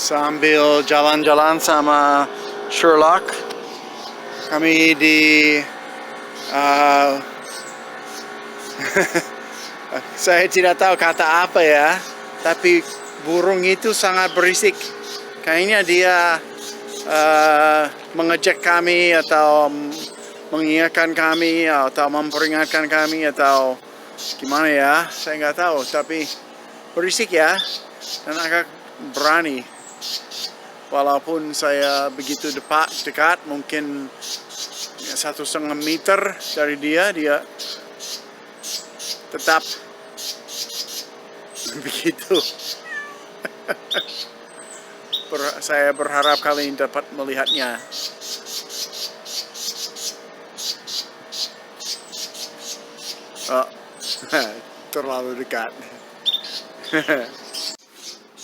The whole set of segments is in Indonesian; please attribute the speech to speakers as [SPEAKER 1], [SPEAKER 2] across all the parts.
[SPEAKER 1] Sambil jalan-jalan sama Sherlock, kami di saya tidak tahu kata apa ya, tapi burung itu sangat berisik. Kayaknya dia mengejek kami atau mengingatkan kami atau memperingatkan kami atau gimana ya, saya nggak tahu, tapi berisik ya dan agak berani. Walaupun saya begitu dekat, mungkin 1,5 meter dari dia tetap begitu. Saya berharap kalian dapat melihatnya. Oh, terlalu dekat.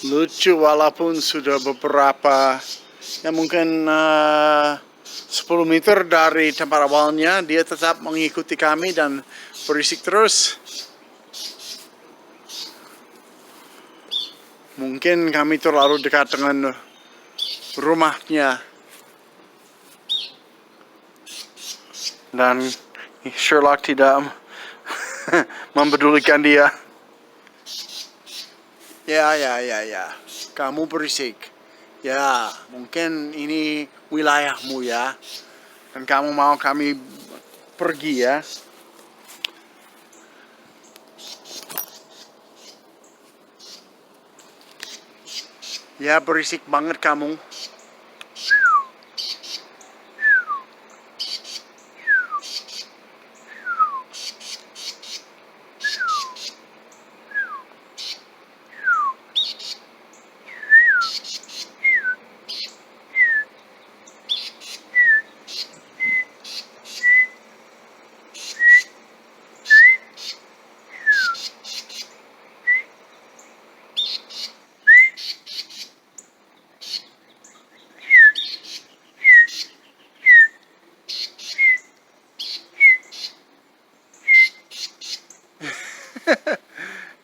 [SPEAKER 1] Lucu, walaupun sudah beberapa, ya mungkin 10 meter dari tempat awalnya, dia tetap mengikuti kami dan berisik terus. Mungkin kami terlalu dekat dengan rumahnya. Dan Sherlock tidak mempedulikan dia. Ya. Kamu berisik. Ya, mungkin ini wilayahmu ya. Dan kamu mau kami pergi ya. Ya, berisik banget kamu.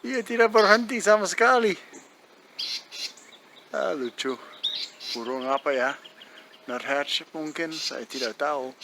[SPEAKER 1] Ia tidak berhenti sama sekali. Lucu. Burung apa ya? Nuthatch mungkin, saya tidak tahu.